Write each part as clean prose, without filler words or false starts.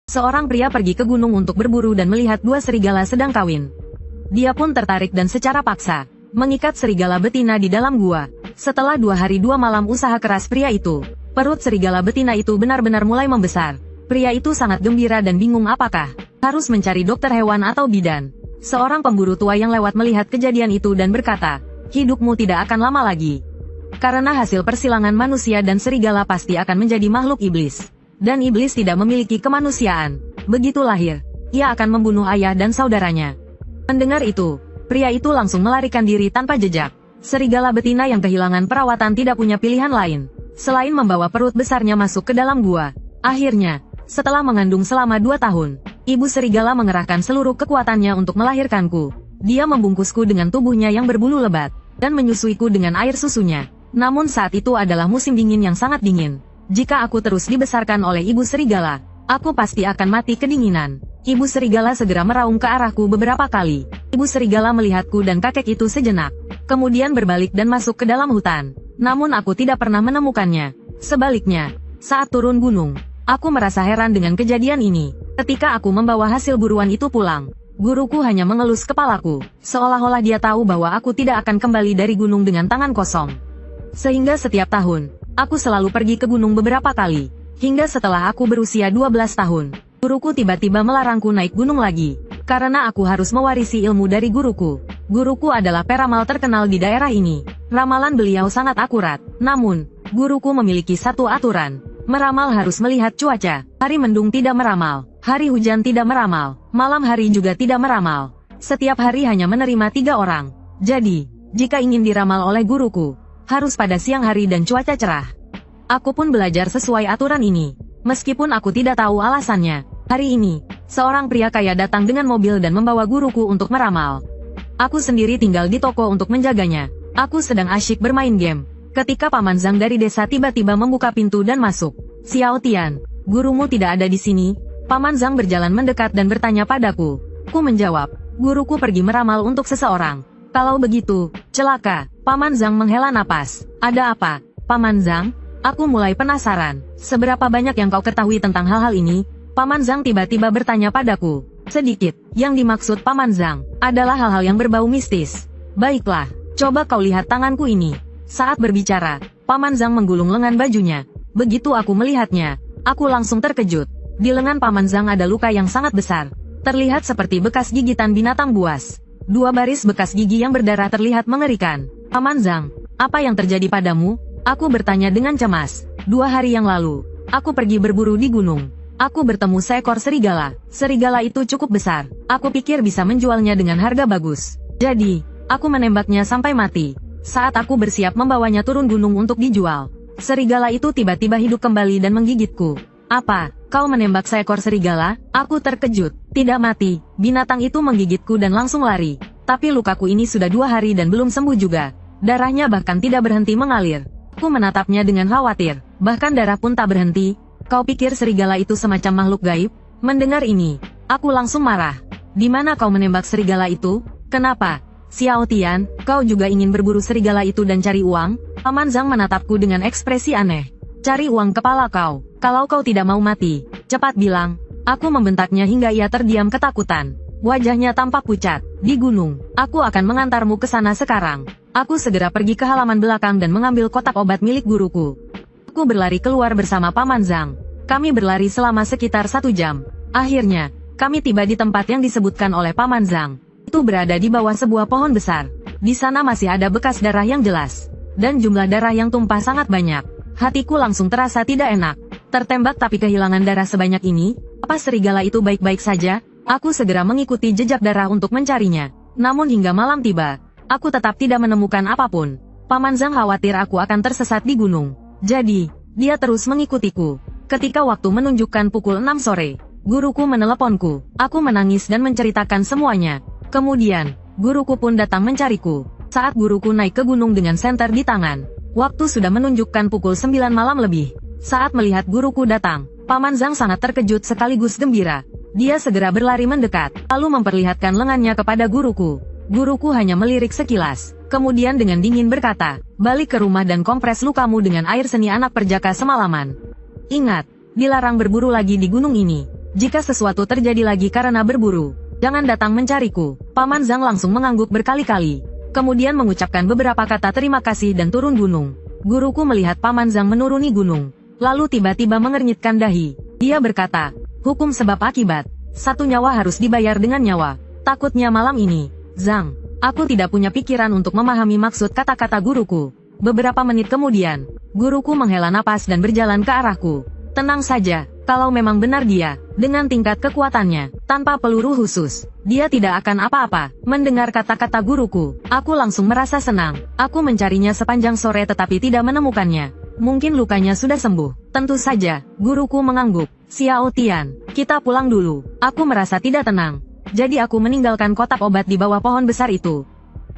Seorang pria pergi ke gunung untuk berburu dan melihat dua serigala sedang kawin. Dia pun tertarik dan secara paksa mengikat serigala betina di dalam gua. Setelah 2 hari 2 malam usaha keras pria itu, perut serigala betina itu benar-benar mulai membesar. Pria itu sangat gembira dan bingung apakah harus mencari dokter hewan atau bidan. Seorang pemburu tua yang lewat melihat kejadian itu dan berkata, "Hidupmu tidak akan lama lagi. Karena hasil persilangan manusia dan serigala pasti akan menjadi makhluk iblis. Dan iblis tidak memiliki kemanusiaan. Begitu lahir, ia akan membunuh ayah dan saudaranya." Mendengar itu, pria itu langsung melarikan diri tanpa jejak. Serigala betina yang kehilangan perawatan tidak punya pilihan lain selain membawa perut besarnya masuk ke dalam gua. Akhirnya, setelah mengandung selama 2 tahun, ibu serigala mengerahkan seluruh kekuatannya untuk melahirkanku. Dia membungkusku dengan tubuhnya yang berbulu lebat dan menyusuiku dengan air susunya. Namun saat itu adalah musim dingin yang sangat dingin. Jika aku terus dibesarkan oleh ibu serigala, aku pasti akan mati kedinginan. Ibu serigala segera meraung ke arahku beberapa kali. Ibu serigala melihatku dan kakek itu sejenak, kemudian berbalik dan masuk ke dalam hutan. Namun aku tidak pernah menemukannya. Sebaliknya, saat turun gunung, aku merasa heran dengan kejadian ini. Ketika aku membawa hasil buruan itu pulang, guruku hanya mengelus kepalaku, seolah-olah dia tahu bahwa aku tidak akan kembali dari gunung dengan tangan kosong. Sehingga setiap tahun, aku selalu pergi ke gunung beberapa kali. Hingga setelah aku berusia 12 tahun, guruku tiba-tiba melarangku naik gunung lagi. Karena aku harus mewarisi ilmu dari guruku. Guruku adalah peramal terkenal di daerah ini. Ramalan beliau sangat akurat. Namun, guruku memiliki satu aturan. Meramal harus melihat cuaca. Hari mendung tidak meramal. Hari hujan tidak meramal. Malam hari juga tidak meramal. Setiap hari hanya menerima 3 orang. Jadi, jika ingin diramal oleh guruku, harus pada siang hari dan cuaca cerah. Aku pun belajar sesuai aturan ini. Meskipun aku tidak tahu alasannya. Hari ini, seorang pria kaya datang dengan mobil dan membawa guruku untuk meramal. Aku sendiri tinggal di toko untuk menjaganya. Aku sedang asyik bermain game. Ketika Paman Zhang dari desa tiba-tiba membuka pintu dan masuk. "Xiao Tian, gurumu tidak ada di sini?" Paman Zhang berjalan mendekat dan bertanya padaku. Ku menjawab, "Guruku pergi meramal untuk seseorang." "Kalau begitu, celaka." Paman Zhang menghela napas. "Ada apa, Paman Zhang?" Aku mulai penasaran. "Seberapa banyak yang kau ketahui tentang hal-hal ini?" Paman Zhang tiba-tiba bertanya padaku. "Sedikit." Yang dimaksud Paman Zhang adalah hal-hal yang berbau mistis. "Baiklah, coba kau lihat tanganku ini." Saat berbicara, Paman Zhang menggulung lengan bajunya. Begitu aku melihatnya, aku langsung terkejut. Di lengan Paman Zhang ada luka yang sangat besar. Terlihat seperti bekas gigitan binatang buas. 2 baris bekas gigi yang berdarah terlihat mengerikan. "Paman Zhang, apa yang terjadi padamu?" Aku bertanya dengan cemas. 2 hari yang lalu, aku pergi berburu di gunung. Aku bertemu seekor serigala. Serigala itu cukup besar. Aku pikir bisa menjualnya dengan harga bagus. Jadi, aku menembaknya sampai mati. Saat aku bersiap membawanya turun gunung untuk dijual, serigala itu tiba-tiba hidup kembali dan menggigitku. "Apa, kau menembak seekor serigala?" Aku terkejut. "Tidak mati, binatang itu menggigitku dan langsung lari. Tapi lukaku ini sudah 2 hari dan belum sembuh juga. Darahnya bahkan tidak berhenti mengalir." Aku menatapnya dengan khawatir. "Bahkan darah pun tak berhenti. Kau pikir serigala itu semacam makhluk gaib?" Mendengar ini, aku langsung marah. "Di mana kau menembak serigala itu? Kenapa? Xiao Tian, kau juga ingin berburu serigala itu dan cari uang?" Paman Zhang menatapku dengan ekspresi aneh. "Cari uang kepala kau. Kalau kau tidak mau mati, cepat bilang." Aku membentaknya hingga ia terdiam ketakutan. Wajahnya tampak pucat. "Di gunung, aku akan mengantarmu ke sana sekarang." Aku segera pergi ke halaman belakang dan mengambil kotak obat milik guruku. Aku berlari keluar bersama Paman Zhang. Kami berlari selama sekitar 1 jam. Akhirnya, kami tiba di tempat yang disebutkan oleh Paman Zhang. Itu berada di bawah sebuah pohon besar. Di sana masih ada bekas darah yang jelas. Dan jumlah darah yang tumpah sangat banyak. Hatiku langsung terasa tidak enak. Tertembak tapi kehilangan darah sebanyak ini? Apa serigala itu baik-baik saja? Aku segera mengikuti jejak darah untuk mencarinya. Namun hingga malam tiba, aku tetap tidak menemukan apapun. Paman Zhang khawatir aku akan tersesat di gunung. Jadi, dia terus mengikutiku. Ketika waktu menunjukkan pukul 6 sore, guruku meneleponku. Aku menangis dan menceritakan semuanya. Kemudian, guruku pun datang mencariku. Saat guruku naik ke gunung dengan senter di tangan, waktu sudah menunjukkan pukul 9 malam lebih. Saat melihat guruku datang, Paman Zhang sangat terkejut sekaligus gembira. Dia segera berlari mendekat, lalu memperlihatkan lengannya kepada guruku. Guruku hanya melirik sekilas, kemudian dengan dingin berkata, "Balik ke rumah dan kompres lukamu dengan air seni anak perjaka semalaman. Ingat, dilarang berburu lagi di gunung ini." Jika sesuatu terjadi lagi karena berburu, jangan datang mencariku. Paman Zhang langsung mengangguk berkali-kali. Kemudian mengucapkan beberapa kata terima kasih dan turun gunung. Guruku melihat Paman Zhang menuruni gunung. Lalu tiba-tiba mengernyitkan dahi. Dia berkata, hukum sebab akibat. Satu nyawa harus dibayar dengan nyawa. Takutnya malam ini, Zhang, aku tidak punya pikiran untuk memahami maksud kata-kata guruku. Beberapa menit kemudian, guruku menghela napas dan berjalan ke arahku. Tenang saja, kalau memang benar dia, dengan tingkat kekuatannya, tanpa peluru khusus, dia tidak akan apa-apa. Mendengar kata-kata guruku, aku langsung merasa senang. Aku mencarinya sepanjang sore tetapi tidak menemukannya. Mungkin lukanya sudah sembuh. Tentu saja, guruku mengangguk. Xiao Tian, kita pulang dulu. Aku merasa tidak tenang. Jadi aku meninggalkan kotak obat di bawah pohon besar itu.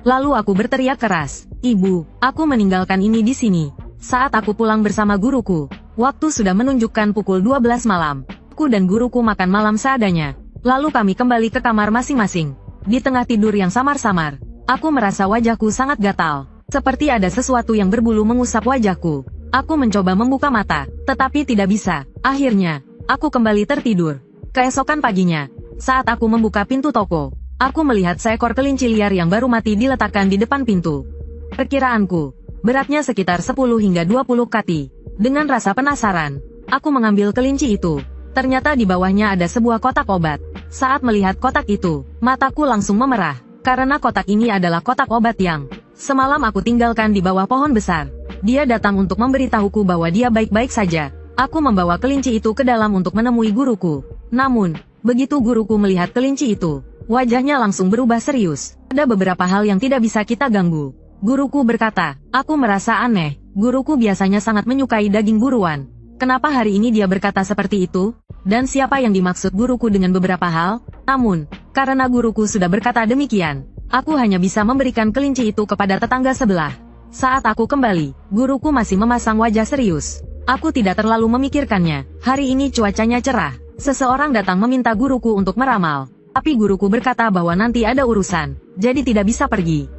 Lalu aku berteriak keras, "Ibu, aku meninggalkan ini di sini." Saat aku pulang bersama guruku, waktu sudah menunjukkan pukul 12 malam. Aku dan guruku makan malam seadanya. Lalu kami kembali ke kamar masing-masing. Di tengah tidur yang samar-samar, aku merasa wajahku sangat gatal. Seperti ada sesuatu yang berbulu mengusap wajahku. Aku mencoba membuka mata, tetapi tidak bisa. Akhirnya, aku kembali tertidur. Keesokan paginya, saat aku membuka pintu toko, aku melihat seekor kelinci liar yang baru mati diletakkan di depan pintu. Perkiraanku, beratnya sekitar 10 hingga 20 kati. Dengan rasa penasaran, aku mengambil kelinci itu. Ternyata di bawahnya ada sebuah kotak obat. Saat melihat kotak itu, mataku langsung memerah. Karena kotak ini adalah kotak obat yang semalam aku tinggalkan di bawah pohon besar. Dia datang untuk memberitahuku bahwa dia baik-baik saja. Aku membawa kelinci itu ke dalam untuk menemui guruku. Namun, begitu guruku melihat kelinci itu, wajahnya langsung berubah serius. Ada beberapa hal yang tidak bisa kita ganggu. Guruku berkata, aku merasa aneh. Guruku biasanya sangat menyukai daging buruan. Kenapa hari ini dia berkata seperti itu? Dan siapa yang dimaksud guruku dengan beberapa hal? Namun, karena guruku sudah berkata demikian, aku hanya bisa memberikan kelinci itu kepada tetangga sebelah. Saat aku kembali, guruku masih memasang wajah serius. Aku tidak terlalu memikirkannya. Hari ini cuacanya cerah. Seseorang datang meminta guruku untuk meramal. Tapi guruku berkata bahwa nanti ada urusan, jadi tidak bisa pergi.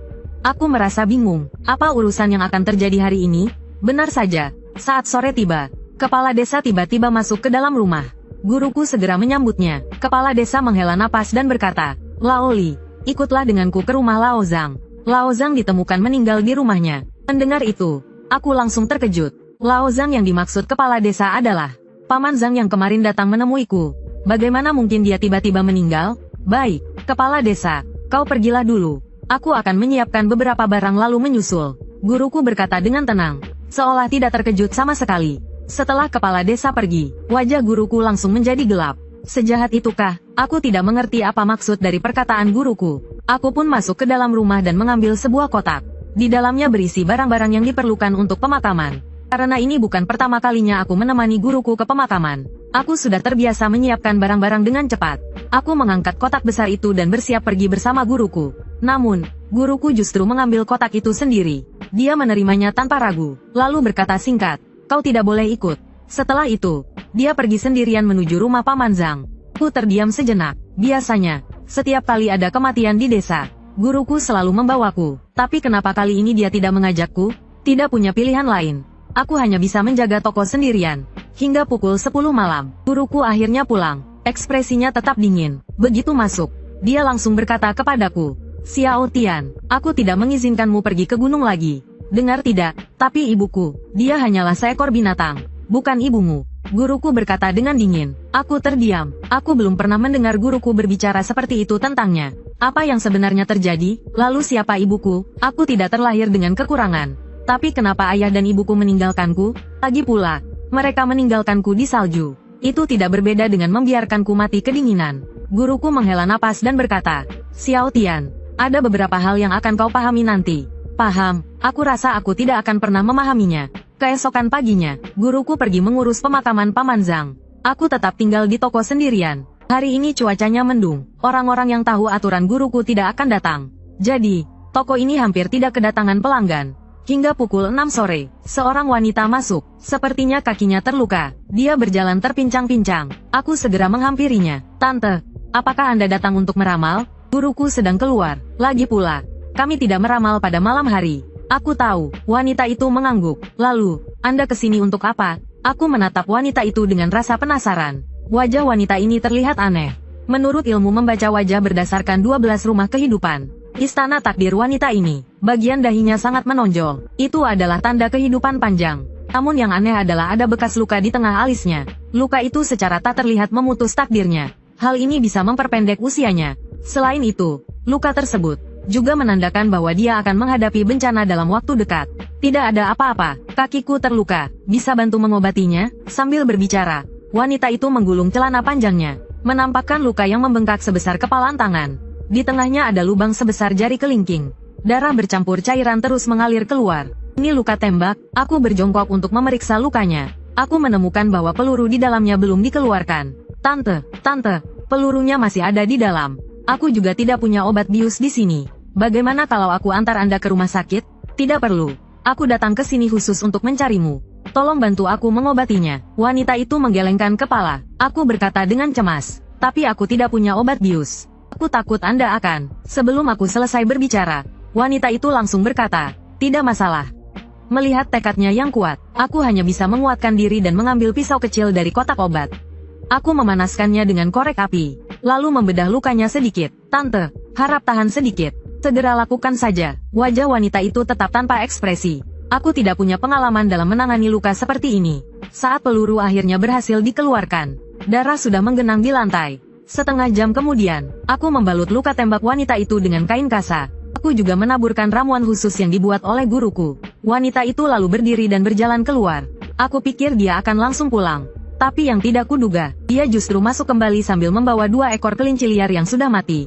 Aku merasa bingung. Apa urusan yang akan terjadi hari ini? Benar saja, saat sore tiba, kepala desa tiba-tiba masuk ke dalam rumah. Guruku segera menyambutnya. Kepala desa menghela napas dan berkata, Lao Li, ikutlah denganku ke rumah Lao Zhang. Lao Zhang ditemukan meninggal di rumahnya. Mendengar itu, aku langsung terkejut. Lao Zhang yang dimaksud kepala desa adalah Paman Zhang yang kemarin datang menemuiku. Bagaimana mungkin dia tiba-tiba meninggal? Baik, kepala desa, kau pergilah dulu. Aku akan menyiapkan beberapa barang lalu menyusul. Guruku berkata dengan tenang, seolah tidak terkejut sama sekali. Setelah kepala desa pergi, wajah guruku langsung menjadi gelap. Sejahat itukah? Aku tidak mengerti apa maksud dari perkataan guruku. Aku pun masuk ke dalam rumah dan mengambil sebuah kotak. Di dalamnya berisi barang-barang yang diperlukan untuk pemakaman. Karena ini bukan pertama kalinya aku menemani guruku ke pemakaman. Aku sudah terbiasa menyiapkan barang-barang dengan cepat. Aku mengangkat kotak besar itu dan bersiap pergi bersama guruku. Namun, guruku justru mengambil kotak itu sendiri. Dia menerimanya tanpa ragu, lalu berkata singkat, kau tidak boleh ikut. Setelah itu, dia pergi sendirian menuju rumah Paman Zhang. Aku terdiam sejenak. Biasanya, setiap kali ada kematian di desa, guruku selalu membawaku. Tapi kenapa kali ini dia tidak mengajakku? Tidak punya pilihan lain. Aku hanya bisa menjaga toko sendirian. Hingga pukul 10 malam, guruku akhirnya pulang. Ekspresinya tetap dingin. Begitu masuk, dia langsung berkata kepadaku, Xiao Tian, aku tidak mengizinkanmu pergi ke gunung lagi. Dengar tidak? Tapi ibuku, dia hanyalah seekor binatang, bukan ibumu. Guruku berkata dengan dingin. Aku terdiam. Aku belum pernah mendengar guruku berbicara seperti itu tentangnya. Apa yang sebenarnya terjadi? Lalu siapa ibuku? Aku tidak terlahir dengan kekurangan. Tapi kenapa ayah dan ibuku meninggalkanku? Lagi pula, mereka meninggalkanku di salju. Itu tidak berbeda dengan membiarkanku mati kedinginan. Guruku menghela napas dan berkata, Xiao Tian, ada beberapa hal yang akan kau pahami nanti. Paham, aku rasa aku tidak akan pernah memahaminya. Keesokan paginya, guruku pergi mengurus pemakaman Paman Zhang. Aku tetap tinggal di toko sendirian. Hari ini cuacanya mendung. Orang-orang yang tahu aturan guruku tidak akan datang. Jadi, toko ini hampir tidak kedatangan pelanggan. Hingga pukul 6 sore, seorang wanita masuk. Sepertinya kakinya terluka. Dia berjalan terpincang-pincang. Aku segera menghampirinya. Tante, apakah Anda datang untuk meramal? Guruku sedang keluar. Lagi pula, kami tidak meramal pada malam hari. Aku tahu, wanita itu mengangguk. Lalu, Anda kesini untuk apa? Aku menatap wanita itu dengan rasa penasaran. Wajah wanita ini terlihat aneh. Menurut ilmu membaca wajah berdasarkan 12 rumah kehidupan, istana takdir wanita ini, bagian dahinya sangat menonjol. Itu adalah tanda kehidupan panjang. Namun yang aneh adalah ada bekas luka di tengah alisnya. Luka itu secara tak terlihat memutus takdirnya. Hal ini bisa memperpendek usianya. Selain itu, luka tersebut juga menandakan bahwa dia akan menghadapi bencana dalam waktu dekat. Tidak ada apa-apa, kakiku terluka, bisa bantu mengobatinya? Sambil berbicara, wanita itu menggulung celana panjangnya, menampakkan luka yang membengkak sebesar kepalan tangan. Di tengahnya ada lubang sebesar jari kelingking. Darah bercampur cairan terus mengalir keluar. Ini luka tembak. Aku berjongkok untuk memeriksa lukanya. Aku menemukan bahwa peluru di dalamnya belum dikeluarkan. Tante, pelurunya masih ada di dalam. Aku juga tidak punya obat bius di sini. Bagaimana kalau aku antar Anda ke rumah sakit? Tidak perlu. Aku datang ke sini khusus untuk mencarimu. Tolong bantu aku mengobatinya. Wanita itu menggelengkan kepala. Aku berkata dengan cemas. Tapi aku tidak punya obat bius. Aku takut Anda akan. Sebelum aku selesai berbicara, wanita itu langsung berkata, tidak masalah. Melihat tekadnya yang kuat, aku hanya bisa menguatkan diri dan mengambil pisau kecil dari kotak obat. Aku memanaskannya dengan korek api, lalu membedah lukanya sedikit. Tante, harap tahan sedikit. Segera lakukan saja. Wajah wanita itu tetap tanpa ekspresi. Aku tidak punya pengalaman dalam menangani luka seperti ini. Saat peluru akhirnya berhasil dikeluarkan, darah sudah menggenang di lantai. Setengah jam kemudian, aku membalut luka tembak wanita itu dengan kain kasa. Aku juga menaburkan ramuan khusus yang dibuat oleh guruku. Wanita itu lalu berdiri dan berjalan keluar. Aku pikir dia akan langsung pulang. Tapi yang tidak kuduga, dia justru masuk kembali sambil membawa 2 ekor kelinci liar yang sudah mati.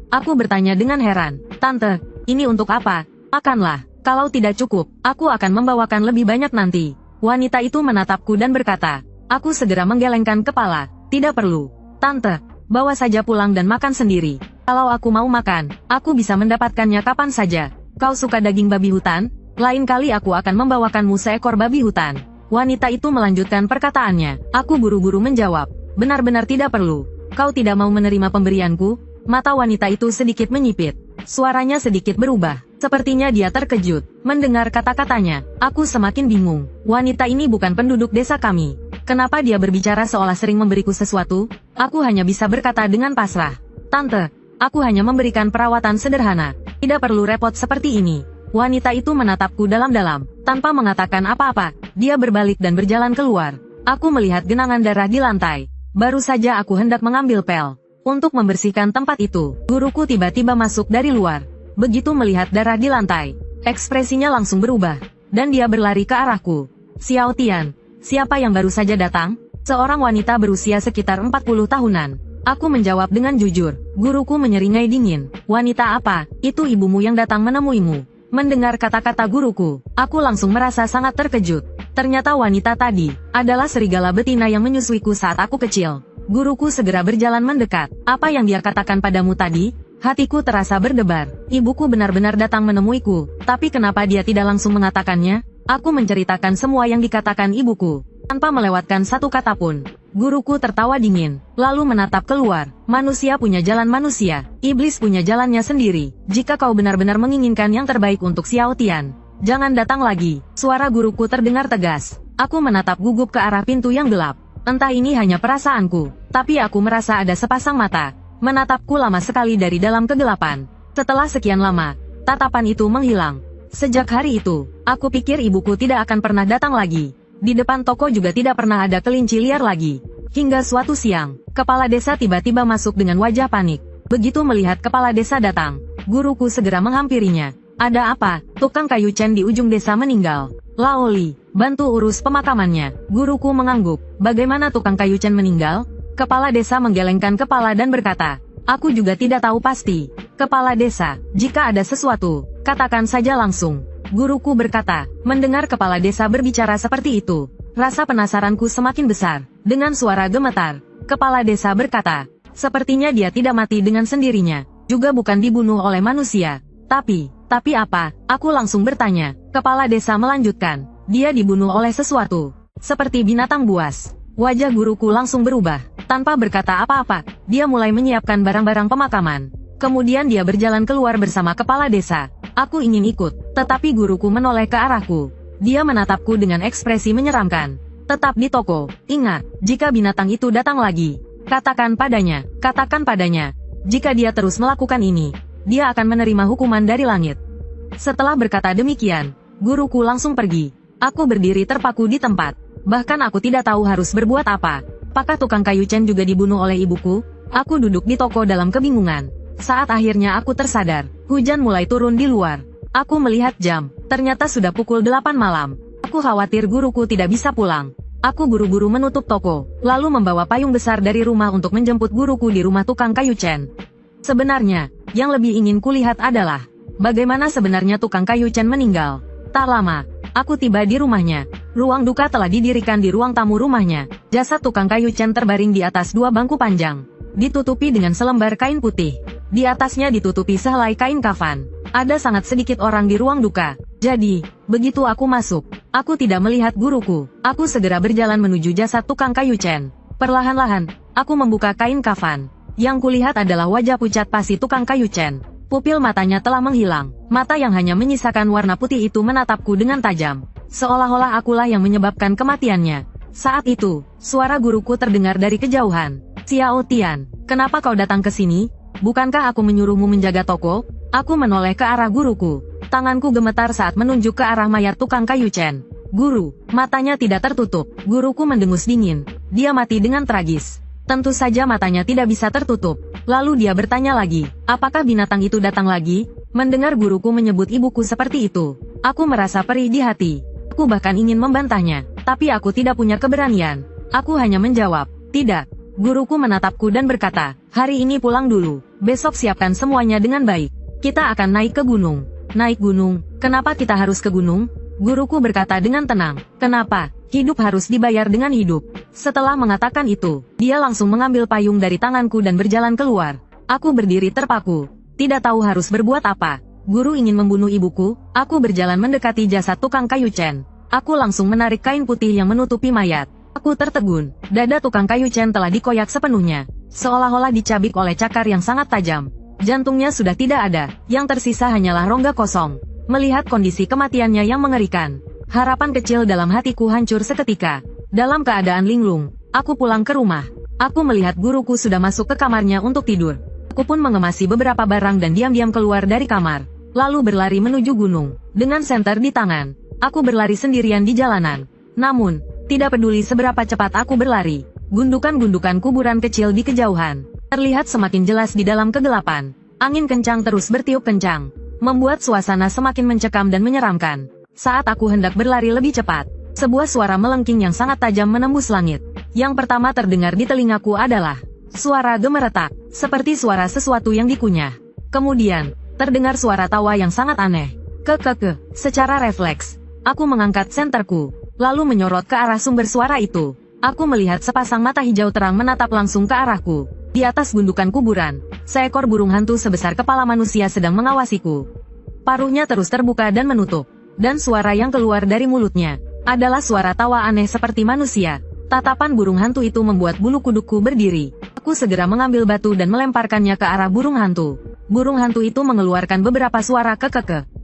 Aku bertanya dengan heran, Tante, ini untuk apa? Makanlah. Kalau tidak cukup, aku akan membawakan lebih banyak nanti. Wanita itu menatapku dan berkata. Aku segera menggelengkan kepala. Tidak perlu. Tante, bawa saja pulang dan makan sendiri. Kalau aku mau makan, aku bisa mendapatkannya kapan saja. Kau suka daging babi hutan? Lain kali aku akan membawakanmu seekor babi hutan. Wanita itu melanjutkan perkataannya. Aku buru-buru menjawab. Benar-benar tidak perlu. Kau tidak mau menerima pemberianku? Mata wanita itu sedikit menyipit. Suaranya sedikit berubah. Sepertinya dia terkejut. Mendengar kata-katanya, aku semakin bingung. Wanita ini bukan penduduk desa kami. Kenapa dia berbicara seolah sering memberiku sesuatu? Aku hanya bisa berkata dengan pasrah. Tante, aku hanya memberikan perawatan sederhana. Tidak perlu repot seperti ini. Wanita itu menatapku dalam-dalam. Tanpa mengatakan apa-apa, dia berbalik dan berjalan keluar. Aku melihat genangan darah di lantai. Baru saja aku hendak mengambil pel untuk membersihkan tempat itu, guruku tiba-tiba masuk dari luar. Begitu melihat darah di lantai, ekspresinya langsung berubah, dan dia berlari ke arahku. Xiao Tian, siapa yang baru saja datang? Seorang wanita berusia sekitar 40 tahunan. Aku menjawab dengan jujur. Guruku menyeringai dingin. Wanita apa? Itu ibumu yang datang menemuimu. Mendengar kata-kata guruku, aku langsung merasa sangat terkejut. Ternyata wanita tadi adalah serigala betina yang menyusuiku saat aku kecil. Guruku segera berjalan mendekat. Apa yang dia katakan padamu tadi? Hatiku terasa berdebar. Ibuku benar-benar datang menemuiku. Tapi kenapa dia tidak langsung mengatakannya? Aku menceritakan semua yang dikatakan ibuku, tanpa melewatkan satu kata pun. Guruku tertawa dingin, lalu menatap keluar. Manusia punya jalan manusia. Iblis punya jalannya sendiri. Jika kau benar-benar menginginkan yang terbaik untuk Xiao Tian, jangan datang lagi. Suara guruku terdengar tegas. Aku menatap gugup ke arah pintu yang gelap. Entah ini hanya perasaanku, tapi aku merasa ada sepasang mata menatapku lama sekali dari dalam kegelapan. Setelah sekian lama, tatapan itu menghilang. Sejak hari itu, aku pikir ibuku tidak akan pernah datang lagi. Di depan toko juga tidak pernah ada kelinci liar lagi. Hingga suatu siang, kepala desa tiba-tiba masuk dengan wajah panik. Begitu melihat kepala desa datang, guruku segera menghampirinya. Ada apa? Tukang kayu Chen di ujung desa meninggal. Laoli, bantu urus pemakamannya. Guruku mengangguk. Bagaimana tukang kayu Chen meninggal? Kepala desa menggelengkan kepala dan berkata, aku juga tidak tahu pasti. Kepala desa, jika ada sesuatu, katakan saja langsung. Guruku berkata. Mendengar kepala desa berbicara seperti itu, rasa penasaranku semakin besar. Dengan suara gemetar, kepala desa berkata, sepertinya dia tidak mati dengan sendirinya, juga bukan dibunuh oleh manusia. Tapi apa? Aku langsung bertanya. Kepala desa melanjutkan, dia dibunuh oleh sesuatu, seperti binatang buas. Wajah guruku langsung berubah. Tanpa berkata apa-apa, dia mulai menyiapkan barang-barang pemakaman. Kemudian dia berjalan keluar bersama kepala desa. Aku ingin ikut, tetapi guruku menoleh ke arahku. Dia menatapku dengan ekspresi menyeramkan. Tetap di toko. Ingat, jika binatang itu datang lagi, katakan padanya, jika dia terus melakukan ini, dia akan menerima hukuman dari langit. Setelah berkata demikian, guruku langsung pergi. Aku berdiri terpaku di tempat. Bahkan aku tidak tahu harus berbuat apa. Apakah tukang kayu Chen juga dibunuh oleh ibuku? Aku duduk di toko dalam kebingungan. Saat akhirnya aku tersadar, hujan mulai turun di luar. Aku melihat jam, ternyata sudah pukul 8 malam. Aku khawatir guruku tidak bisa pulang. Aku buru-buru menutup toko, lalu membawa payung besar dari rumah untuk menjemput guruku di rumah tukang kayu Chen. Sebenarnya, yang lebih ingin kulihat adalah bagaimana sebenarnya tukang kayu Chen meninggal. Tak lama, aku tiba di rumahnya. Ruang duka telah didirikan di ruang tamu rumahnya. Jasad tukang kayu Chen terbaring di atas dua bangku panjang, ditutupi dengan selembar kain putih. Di atasnya ditutupi sehelai kain kafan. Ada sangat sedikit orang di ruang duka. Jadi, begitu aku masuk, aku tidak melihat guruku. Aku segera berjalan menuju jasad tukang kayu Chen. Perlahan-lahan, aku membuka kain kafan. Yang kulihat adalah wajah pucat pasi tukang kayu Chen. Pupil matanya telah menghilang. Mata yang hanya menyisakan warna putih itu menatapku dengan tajam. Seolah-olah akulah yang menyebabkan kematiannya. Saat itu, suara guruku terdengar dari kejauhan. Xiao Tian, kenapa kau datang ke sini? Bukankah aku menyuruhmu menjaga toko? Aku menoleh ke arah guruku. Tanganku gemetar saat menunjuk ke arah mayat tukang kayu Chen. Guru, matanya tidak tertutup. Guruku mendengus dingin. Dia mati dengan tragis. Tentu saja matanya tidak bisa tertutup. Lalu dia bertanya lagi, apakah binatang itu datang lagi? Mendengar guruku menyebut ibuku seperti itu, aku merasa perih di hati. Aku bahkan ingin membantahnya, tapi aku tidak punya keberanian. Aku hanya menjawab, tidak. Guruku menatapku dan berkata, hari ini pulang dulu. Besok siapkan semuanya dengan baik. Kita akan naik ke gunung. Naik gunung? Kenapa kita harus ke gunung? Guruku berkata dengan tenang, kenapa? Hidup harus dibayar dengan hidup. Setelah mengatakan itu, dia langsung mengambil payung dari tanganku dan berjalan keluar. Aku berdiri terpaku, tidak tahu harus berbuat apa. Guru ingin membunuh ibuku. Aku berjalan mendekati jasad tukang kayu Chen. Aku langsung menarik kain putih yang menutupi mayat. Aku tertegun. Dada tukang kayu Chen telah dikoyak sepenuhnya, seolah-olah dicabik oleh cakar yang sangat tajam. Jantungnya sudah tidak ada, yang tersisa hanyalah rongga kosong. Melihat kondisi kematiannya yang mengerikan, harapan kecil dalam hatiku hancur seketika. Dalam keadaan linglung, aku pulang ke rumah. Aku melihat guruku sudah masuk ke kamarnya untuk tidur. Aku pun mengemasi beberapa barang dan diam-diam keluar dari kamar, lalu berlari menuju gunung. Dengan senter di tangan, aku berlari sendirian di jalanan. Namun, tidak peduli seberapa cepat aku berlari, gundukan-gundukan kuburan kecil di kejauhan terlihat semakin jelas di dalam kegelapan. Angin kencang terus bertiup kencang, membuat suasana semakin mencekam dan menyeramkan. Saat aku hendak berlari lebih cepat, sebuah suara melengking yang sangat tajam menembus langit. Yang pertama terdengar di telingaku adalah suara gemeretak, seperti suara sesuatu yang dikunyah. Kemudian, terdengar suara tawa yang sangat aneh. Secara refleks, aku mengangkat senterku, lalu menyorot ke arah sumber suara itu. Aku melihat sepasang mata hijau terang menatap langsung ke arahku. Di atas gundukan kuburan, seekor burung hantu sebesar kepala manusia sedang mengawasiku. Paruhnya terus terbuka dan menutup, dan suara yang keluar dari mulutnya adalah suara tawa aneh seperti manusia. Tatapan burung hantu itu membuat bulu kudukku berdiri. Aku segera mengambil batu dan melemparkannya ke arah burung hantu. Burung hantu itu mengeluarkan beberapa suara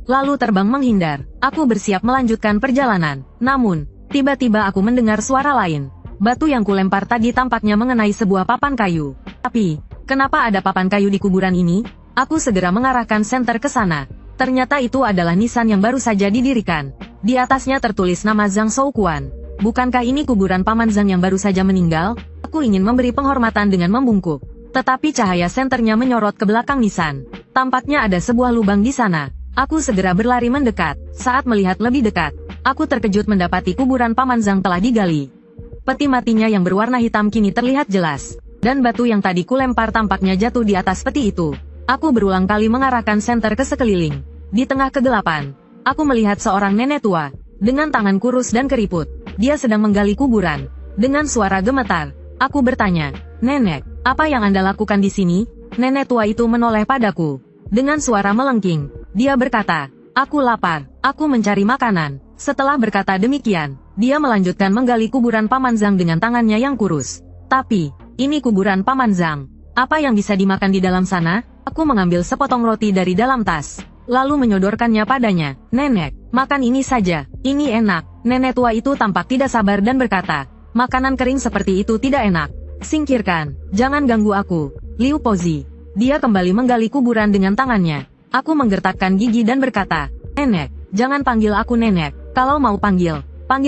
lalu terbang menghindar. Aku bersiap melanjutkan perjalanan. Namun, tiba-tiba aku mendengar suara lain. Batu yang kulempar tadi tampaknya mengenai sebuah papan kayu. Tapi, kenapa ada papan kayu di kuburan ini? Aku segera mengarahkan senter ke sana. Ternyata itu adalah nisan yang baru saja didirikan. Di atasnya tertulis nama Zhang Shouquan. Bukankah ini kuburan Paman Zhang yang baru saja meninggal? Aku ingin memberi penghormatan dengan membungkuk. Tetapi cahaya senternya menyorot ke belakang nisan. Tampaknya ada sebuah lubang di sana. Aku segera berlari mendekat. Saat melihat lebih dekat, aku terkejut mendapati kuburan Paman Zhang telah digali. Peti matinya yang berwarna hitam kini terlihat jelas. Dan batu yang tadi kulempar tampaknya jatuh di atas peti itu. Aku berulang kali mengarahkan senter ke sekeliling. Di tengah kegelapan, aku melihat seorang nenek tua, dengan tangan kurus dan keriput. Dia sedang menggali kuburan. Dengan suara gemetar, aku bertanya, "Nenek, apa yang Anda lakukan di sini?" Nenek tua itu menoleh padaku. Dengan suara melengking, dia berkata, "Aku lapar, aku mencari makanan." Setelah berkata demikian, dia melanjutkan menggali kuburan Paman Zhang dengan tangannya yang kurus. Tapi, ini kuburan Paman Zhang. Apa yang bisa dimakan di dalam sana? Aku mengambil sepotong roti dari dalam tas, lalu menyodorkannya padanya. "Nenek, makan ini saja. Ini enak." Nenek tua itu tampak tidak sabar dan berkata, makanan kering seperti itu tidak enak. Singkirkan, jangan ganggu aku. Liu Pozi. Dia kembali menggali kuburan dengan tangannya. Aku menggertakkan gigi dan berkata, nenek, jangan panggil aku nenek. Kalau mau panggil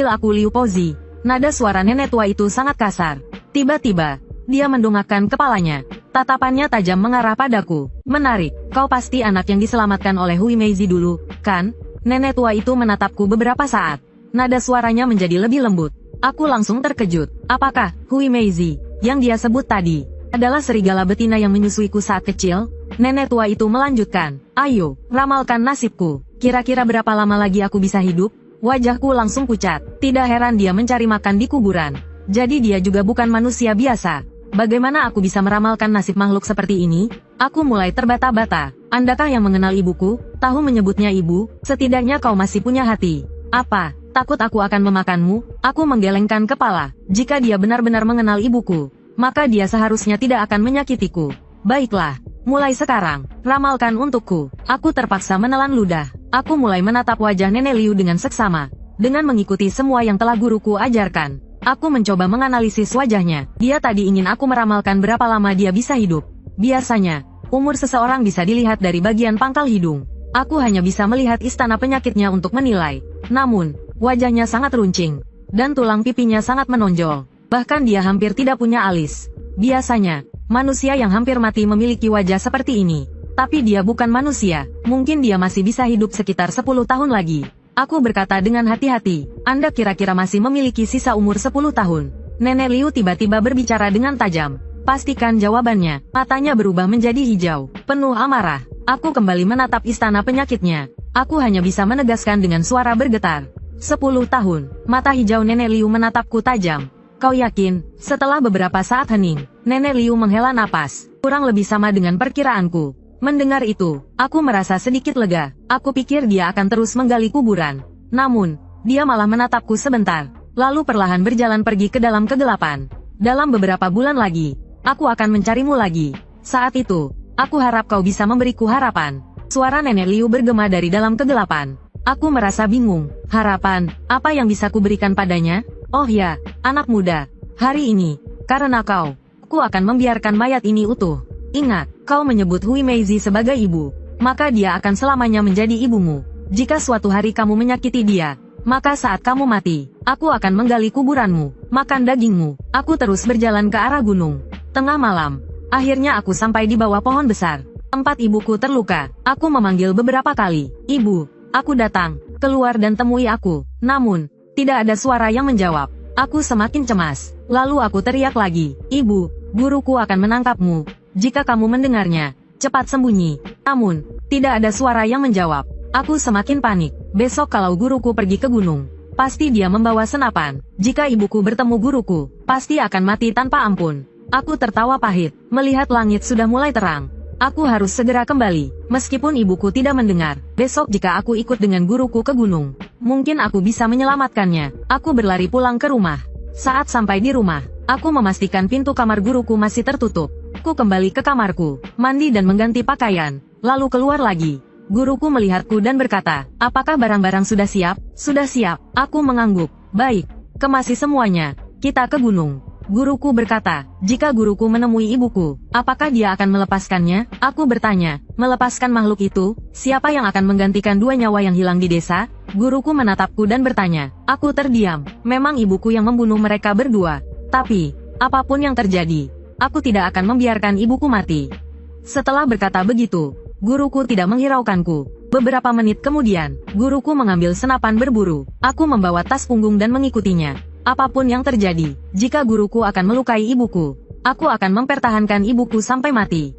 aku Liu Pozi. Nada suara nenek tua itu sangat kasar. Tiba-tiba, dia mendongakkan kepalanya. Tatapannya tajam mengarah padaku. Menarik, kau pasti anak yang diselamatkan oleh Hui Meizi dulu, kan? Nenek tua itu menatapku beberapa saat. Nada suaranya menjadi lebih lembut. Aku langsung terkejut. Apakah Hui Meizi yang dia sebut tadi adalah serigala betina yang menyusuiku saat kecil? Nenek tua itu melanjutkan, ayo, ramalkan nasibku. Kira-kira berapa lama lagi aku bisa hidup? Wajahku langsung pucat. Tidak heran dia mencari makan di kuburan. Jadi dia juga bukan manusia biasa. Bagaimana aku bisa meramalkan nasib makhluk seperti ini? Aku mulai terbata-bata. Andakah yang mengenal ibuku, tahu menyebutnya ibu? Setidaknya kau masih punya hati. Apa? Takut aku akan memakanmu? Aku menggelengkan kepala. Jika dia benar-benar mengenal ibuku, maka dia seharusnya tidak akan menyakitiku. Baiklah, mulai sekarang, ramalkan untukku. Aku terpaksa menelan ludah. Aku mulai menatap wajah Nenek Liu dengan seksama. Dengan mengikuti semua yang telah guruku ajarkan, aku mencoba menganalisis wajahnya. Dia tadi ingin aku meramalkan berapa lama dia bisa hidup. Biasanya, umur seseorang bisa dilihat dari bagian pangkal hidung. Aku hanya bisa melihat istana penyakitnya untuk menilai. Namun, wajahnya sangat runcing, dan tulang pipinya sangat menonjol. Bahkan dia hampir tidak punya alis. Biasanya, manusia yang hampir mati memiliki wajah seperti ini. Tapi dia bukan manusia, mungkin dia masih bisa hidup sekitar 10 tahun lagi. Aku berkata dengan hati-hati, Anda kira-kira masih memiliki sisa umur 10 tahun. Nenek Liu tiba-tiba berbicara dengan tajam. Pastikan jawabannya. Matanya berubah menjadi hijau, penuh amarah. Aku kembali menatap istana penyakitnya. Aku hanya bisa menegaskan dengan suara bergetar. 10 tahun. Mata hijau Nenek Liu menatapku tajam. Kau yakin? Setelah beberapa saat hening, Nenek Liu menghela napas. Kurang lebih sama dengan perkiraanku. Mendengar itu, aku merasa sedikit lega. Aku pikir dia akan terus menggali kuburan. Namun, dia malah menatapku sebentar. Lalu perlahan berjalan pergi ke dalam kegelapan. Dalam beberapa bulan lagi, aku akan mencarimu lagi. Saat itu, aku harap kau bisa memberiku harapan. Suara Nenek Liu bergema dari dalam kegelapan. Aku merasa bingung. Harapan, apa yang bisa kuberikan padanya? Oh ya, anak muda. Hari ini, karena kau, aku akan membiarkan mayat ini utuh. Ingat, kau menyebut Hui Meizi sebagai ibu. Maka dia akan selamanya menjadi ibumu. Jika suatu hari kamu menyakiti dia, maka saat kamu mati, aku akan menggali kuburanmu, makan dagingmu. Aku terus berjalan ke arah gunung. Tengah malam, akhirnya aku sampai di bawah pohon besar. Tempat ibuku terluka. Aku memanggil beberapa kali. Ibu, aku datang. Keluar dan temui aku. Namun, tidak ada suara yang menjawab. Aku semakin cemas. Lalu aku teriak lagi. Ibu, guruku akan menangkapmu. Jika kamu mendengarnya, cepat sembunyi. Namun, tidak ada suara yang menjawab. Aku semakin panik. Besok kalau guruku pergi ke gunung, pasti dia membawa senapan. Jika ibuku bertemu guruku, pasti akan mati tanpa ampun. Aku tertawa pahit, melihat langit sudah mulai terang. Aku harus segera kembali, meskipun ibuku tidak mendengar. Besok jika aku ikut dengan guruku ke gunung, mungkin aku bisa menyelamatkannya. Aku berlari pulang ke rumah. Saat sampai di rumah, aku memastikan pintu kamar guruku masih tertutup. Aku kembali ke kamarku, mandi dan mengganti pakaian, lalu keluar lagi. Guruku melihatku dan berkata, apakah barang-barang sudah siap? Sudah siap. Aku mengangguk. Baik, kemasi semuanya. Kita ke gunung. Guruku berkata, jika guruku menemui ibuku, apakah dia akan melepaskannya? Aku bertanya, melepaskan makhluk itu? Siapa yang akan menggantikan 2 nyawa yang hilang di desa? Guruku menatapku dan bertanya. Aku terdiam. Memang ibuku yang membunuh mereka berdua. Tapi, apapun yang terjadi, aku tidak akan membiarkan ibuku mati. Setelah berkata begitu, guruku tidak menghiraukanku. Beberapa menit kemudian, guruku mengambil senapan berburu. Aku membawa tas punggung dan mengikutinya. Apapun yang terjadi, jika guruku akan melukai ibuku, aku akan mempertahankan ibuku sampai mati.